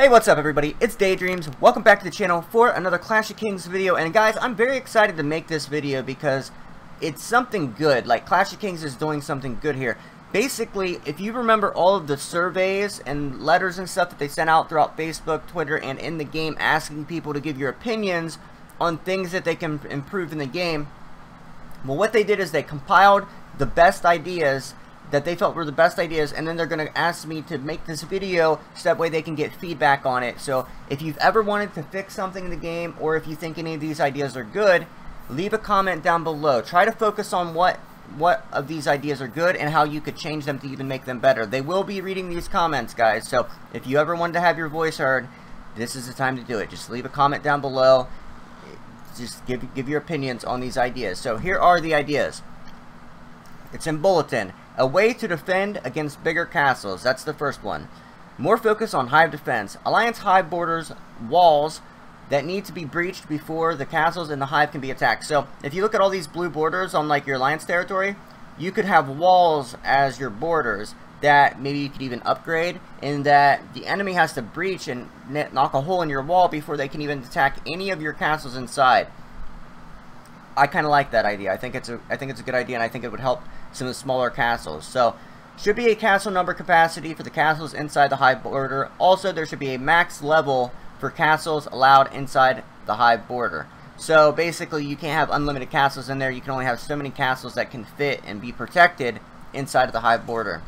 Hey, what's up everybody? It's DaYDreaMz. Welcome back to the channel for another Clash of Kings video. And guys, I'm very excited to make this video because it's something good. Like, Clash of Kings is doing something good here. Basically, if you remember all of the surveys and letters and stuff that they sent out throughout Facebook, Twitter, and in the game asking people to give your opinions on things that they can improve in the game, well, what they did is they compiled the best ideas that they felt were the best ideas, and then they're going to ask me to make this video so that way they can get feedback on it. So if you've ever wanted to fix something in the game, or if you think any of these ideas are good, leave a comment down below. Try to focus on what of these ideas are good and how you could change them to even make them better. They will be reading these comments, guys, so if you ever wanted to have your voice heard, this is the time to do it. Just leave a comment down below. Just give your opinions on these ideas. So here are the ideas. It's in Bulletin. A way to defend against bigger castles. That's the first one. More focus on hive defense. Alliance hive borders walls that need to be breached before the castles and the hive can be attacked. So if you look at all these blue borders on like your alliance territory, you could have walls as your borders that maybe you could even upgrade, and that the enemy has to breach and knock a hole in your wall before they can even attack any of your castles inside. I kind of like that idea. I think it's a good idea, and I think it would help some of the smaller castles. So, should be a castle number capacity for the castles inside the hive border. Also, there should be a max level for castles allowed inside the hive border. So, basically, you can't have unlimited castles in there. You can only have so many castles that can fit and be protected inside of the hive border.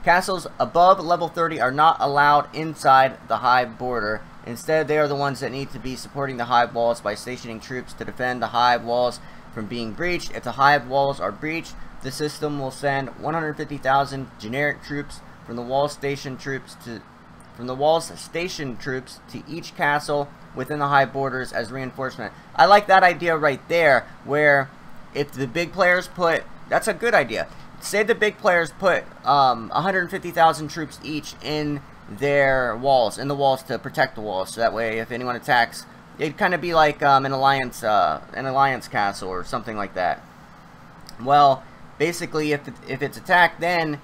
Castles above level 30 are not allowed inside the hive border. Instead, they are the ones that need to be supporting the hive walls by stationing troops to defend the hive walls from being breached. If the hive walls are breached, the system will send 150,000 generic troops from the walls station troops to each castle within the hive borders as reinforcement. I like that idea right there, where if the big players put, that's a good idea. Say the big players put 150,000 troops each in their walls, to protect the walls, so that way if anyone attacks, it'd kind of be like an alliance castle or something like that. Well, basically, if it's attacked, then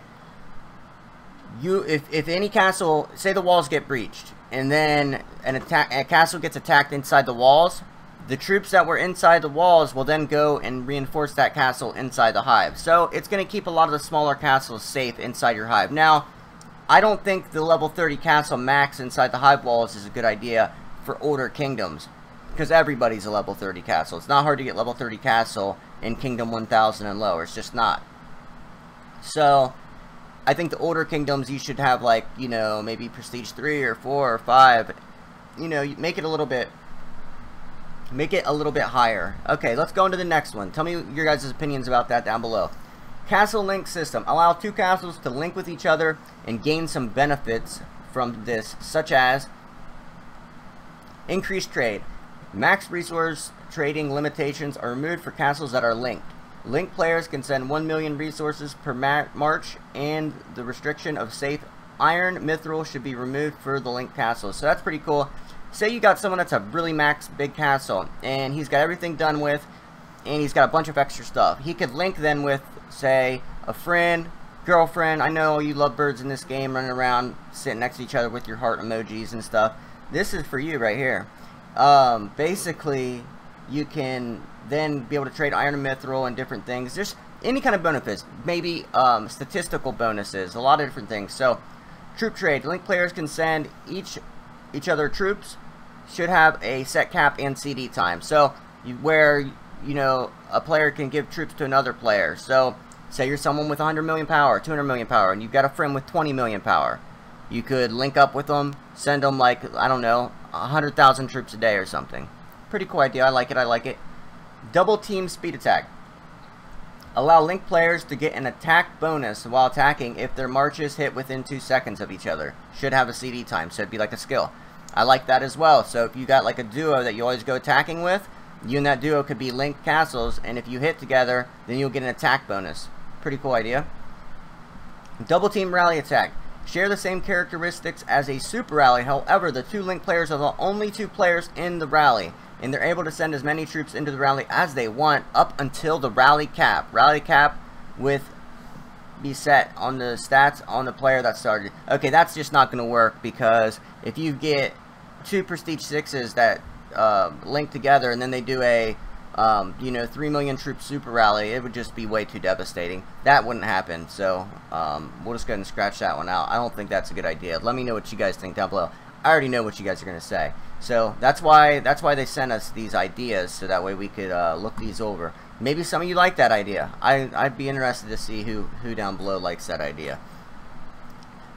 if any castle, say the walls get breached, and then a castle gets attacked inside the walls, the troops that were inside the walls will then go and reinforce that castle inside the hive. So it's going to keep a lot of the smaller castles safe inside your hive. Now, I don't think the level 30 castle max inside the hive walls is a good idea for older kingdoms, because everybody's a level 30 castle. It's not hard to get level 30 castle in Kingdom 1000 and lower. It's just not. So, I think the older kingdoms, you should have, like, you know, maybe Prestige 3 or 4 or 5. You know, make it a little bit higher. Okay, let's go into the next one. Tell me your guys' opinions about that down below. Castle link system. Allow two castles to link with each other and gain some benefits from this, such as increased trade. Max resource trading limitations are removed for castles that are linked. Linked players can send 1 million resources per march, and the restriction of safe iron mithril should be removed for the linked castles. So that's pretty cool. Say you got someone that's a really max big castle, and he's got everything done with, and he's got a bunch of extra stuff. He could link then with, say, a friend, girlfriend. I know you love birds in this game, running around sitting next to each other with your heart emojis and stuff. This is for you right here. Basically, you can then be able to trade iron and mithril and different things. Just any kind of benefits. Maybe statistical bonuses. A lot of different things. So, troop trade. Link players can send each other troops. Should have a set cap and CD time. So, where, you know, a player can give troops to another player. So, say you're someone with 100 million power, 200 million power, and you've got a friend with 20 million power. You could link up with them, send them, like, I don't know, 100,000 troops a day or something. Pretty cool idea. I like it. Double team speed attack. Allow linked players to get an attack bonus while attacking if their marches hit within 2 seconds of each other. Should have a CD time, so it'd be like a skill. I like that as well. So if you got like a duo that you always go attacking with, you and that duo could be linked castles, and if you hit together, then you'll get an attack bonus. Pretty cool idea. Double team rally attack. Share the same characteristics as a super rally. However, the two linked players are the only two players in the rally, and they're able to send as many troops into the rally as they want up until the rally cap. Rally cap with be set on the stats on the player that started. Okay, that's just not going to work, because if you get 2 Prestige 6s that link together and then they do a you know, 3 million troop super rally, it would just be way too devastating. That wouldn't happen, so we'll just go ahead and scratch that one out. I don't think that's a good idea. Let me know what you guys think down below. I already know what you guys are going to say. So that's why they sent us these ideas, so that way we could look these over. Maybe some of you like that idea. I'd be interested to see who down below likes that idea.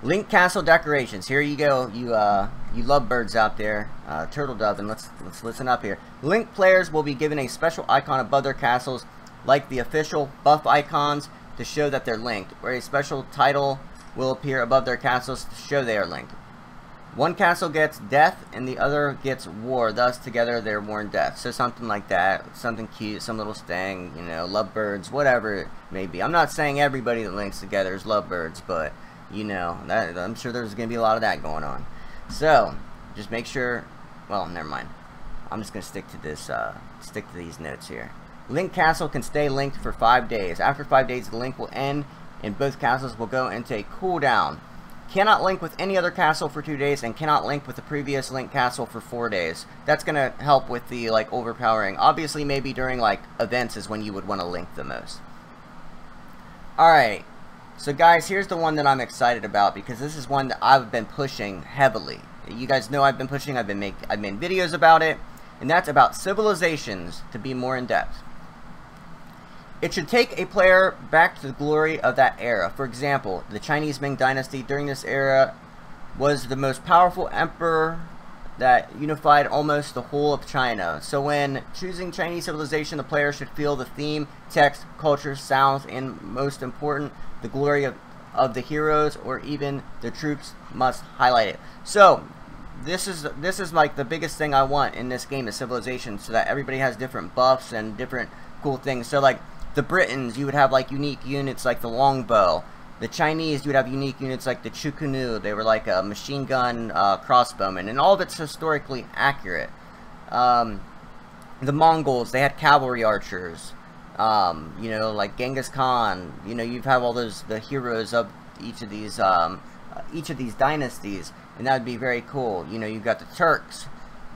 Link castle decorations. Here you go, you lovebirds out there, turtle dove, and let's listen up here. Link players will be given a special icon above their castles, like the official buff icons, to show that they're linked, or a special title will appear above their castles to show they are linked. One castle gets death and the other gets war, thus together they're worn death. So something like that, something cute, some little sting, you know, lovebirds, whatever it may be. I'm not saying everybody that links together is lovebirds, but you know, that, I'm sure there's going to be a lot of that going on. So just make sure, well, never mind. I'm just going to stick to these notes here. Link castle can stay linked for 5 days. After 5 days, the link will end and both castles will go into a cooldown. Cannot link with any other castle for 2 days, and cannot link with the previous link castle for 4 days. That's going to help with the, like, overpowering. Obviously, maybe during, like, events is when you would want to link the most. Alright, so guys, here's the one that I'm excited about, because this is one that I've been pushing heavily. You guys know I've been pushing, I've made videos about it, and that's about civilizations to be more in-depth. It should take a player back to the glory of that era. For example, the Chinese Ming Dynasty during this era was the most powerful emperor that unified almost the whole of China. So when choosing Chinese civilization, the player should feel the theme, text, culture, sounds, and most important, the glory of the heroes or even the troops must highlight it. So this is like the biggest thing I want in this game is civilization, so that everybody has different buffs and different cool things. So like the Britons, you would have like unique units like the longbow. The Chinese, you would have unique units like the Chukunu. They were like a machine gun crossbowmen, and all of it's historically accurate. The Mongols, they had cavalry archers. You know, like Genghis Khan. You know, you have all the heroes of each of these dynasties, and that would be very cool. You know, you've got the Turks,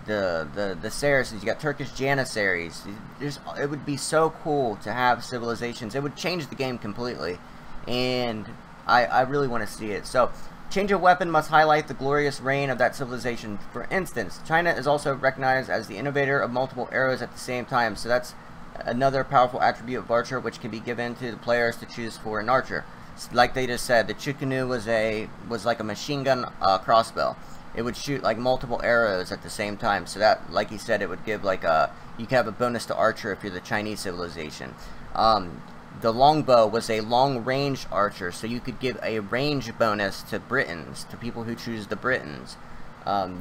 the Saracens, you got Turkish Janissaries. It would be so cool to have civilizations. It would change the game completely, and I really want to see it. So, change of weapon must highlight the glorious reign of that civilization. For instance, China is also recognized as the innovator of multiple arrows at the same time, so that's another powerful attribute of archer, which can be given to the players to choose for an archer. Like they just said, the Chukunu was like a machine gun crossbow. It would shoot like multiple arrows at the same time, so that, like he said, it would give like you could have a bonus to archer if you're the Chinese civilization. The longbow was a long-range archer, so you could give a range bonus to Britons, to people who choose the Britons.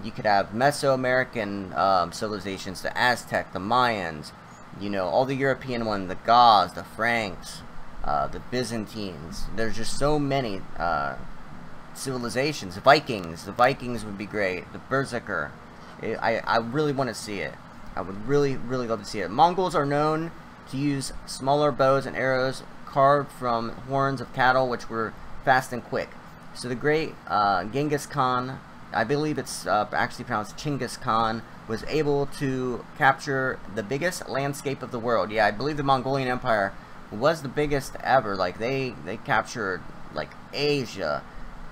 You could have Mesoamerican civilizations, the Aztec, the Mayans, you know, all the European ones, the Gauls, the Franks, the Byzantines. There's just so many civilizations. The Vikings would be great. The Berserker. I really want to see it. I would really love to see it. Mongols are known to use smaller bows and arrows carved from horns of cattle, which were fast and quick. So the great Genghis Khan, I believe it's actually pronounced Chinggis Khan, was able to capture the biggest landscape of the world. Yeah, I believe the Mongolian Empire was the biggest ever. Like they captured like Asia,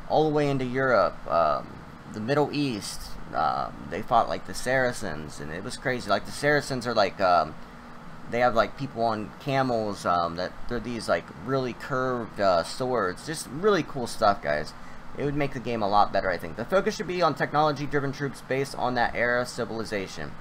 all the way into Europe, the Middle East. They fought like the Saracens, and it was crazy. Like the Saracens are like they have like people on camels that they're these like really curved swords. Just really cool stuff, guys. It would make the game a lot better, I think. The focus should be on technology-driven troops based on that era civilization.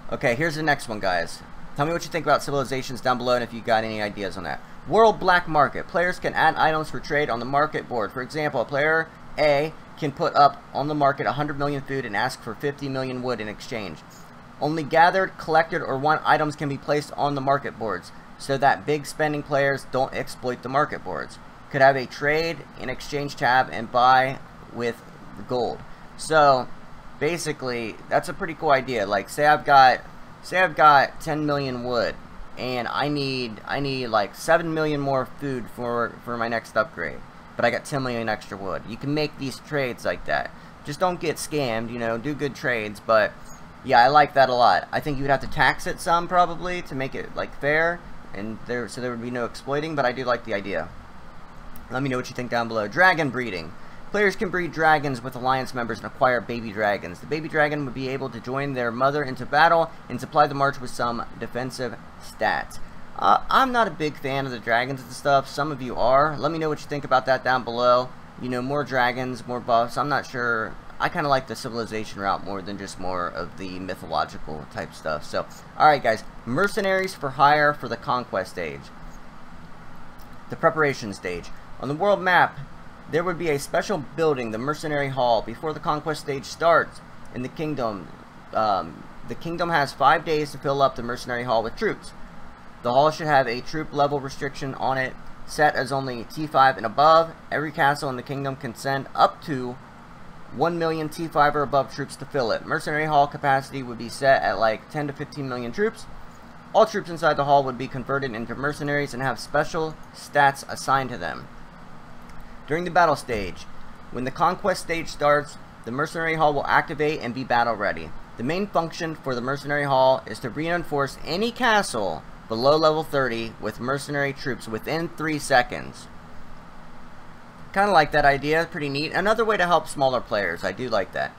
Okay, here's the next one, guys. Tell me what you think about civilizations down below, and if you got any ideas on that. World Black Market. Players can add items for trade on the market board. For example, player A can put up on the market 100 million food and ask for 50 million wood in exchange. Only gathered, collected, or won items can be placed on the market boards, so that big spending players don't exploit the market boards. Could have a trade and exchange tab and buy with gold. So basically, that's a pretty cool idea. Like say I've got 10 million wood, and I need like 7 million more food for my next upgrade, but I got 10 million extra wood. You can make these trades like that. Just don't get scammed, you know, do good trades. But yeah, I like that a lot. I think you would have to tax it some probably to make it like fair, and so there would be no exploiting, but I do like the idea. Let me know what you think down below. Dragon breeding. Players can breed dragons with alliance members and acquire baby dragons. The baby dragon would be able to join their mother into battle and supply the march with some defensive stats. I'm not a big fan of the dragons and stuff. Some of you are. Let me know what you think about that down below. You know, more dragons, more buffs. I'm not sure. I kind of like the civilization route more than just more of the mythological type stuff. So, alright guys. Mercenaries for hire for the conquest stage. The preparation stage. On the world map, there would be a special building, the Mercenary Hall, before the conquest stage starts in the kingdom. The kingdom has 5 days to fill up the Mercenary Hall with troops. The hall should have a troop level restriction on it, set as only T5 and above. Every castle in the kingdom can send up to 1 million T5 or above troops to fill it. Mercenary Hall capacity would be set at like 10 to 15 million troops. All troops inside the hall would be converted into mercenaries and have special stats assigned to them. During the battle stage, when the conquest stage starts, the Mercenary Hall will activate and be battle ready. The main function for the Mercenary Hall is to reinforce any castle below level 30 with mercenary troops within 3 seconds. Kind of like that idea, pretty neat. Another way to help smaller players, I do like that.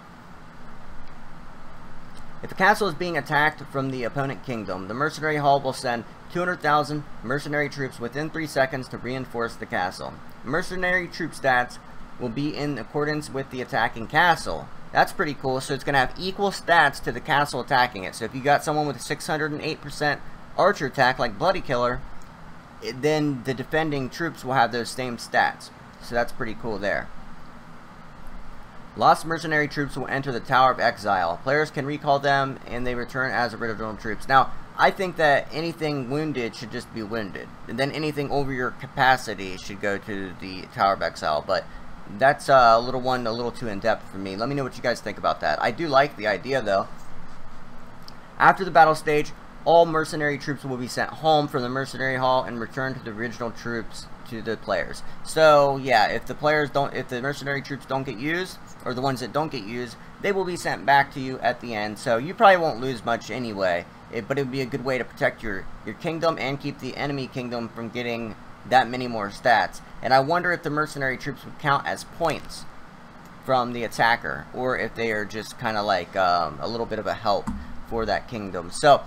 If a castle is being attacked from the opponent kingdom, the Mercenary Hall will send 200,000 mercenary troops within 3 seconds to reinforce the castle. Mercenary troop stats will be in accordance with the attacking castle. That's pretty cool. So it's going to have equal stats to the castle attacking it. So if you got someone with a 608% archer attack like Bloody Killer, then the defending troops will have those same stats. So that's pretty cool there. Lost mercenary troops will enter the Tower of Exile. Players can recall them and they return as original troops. Now, I think that anything wounded should just be wounded. And then anything over your capacity should go to the Tower of Exile. But that's a little too in-depth for me. Let me know what you guys think about that. I do like the idea though. After the battle stage, all mercenary troops will be sent home from the Mercenary Hall and return to the original troops to the players. So yeah, if the mercenary troops don't get used, or the ones that don't get used, they will be sent back to you at the end. So you probably won't lose much anyway, but it would be a good way to protect your kingdom and keep the enemy kingdom from getting that many more stats. And I wonder if the mercenary troops would count as points from the attacker, or if they are just kind of like a little bit of a help for that kingdom. So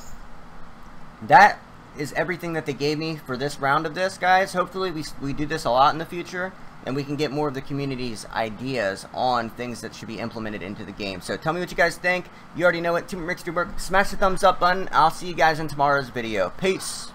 that is everything that they gave me for this round of this, guys. Hopefully we do this a lot in the future, and we can get more of the community's ideas on things that should be implemented into the game. So tell me what you guys think. You already know it. Team Rick's do work. Smash the thumbs up button. I'll see you guys in tomorrow's video. Peace.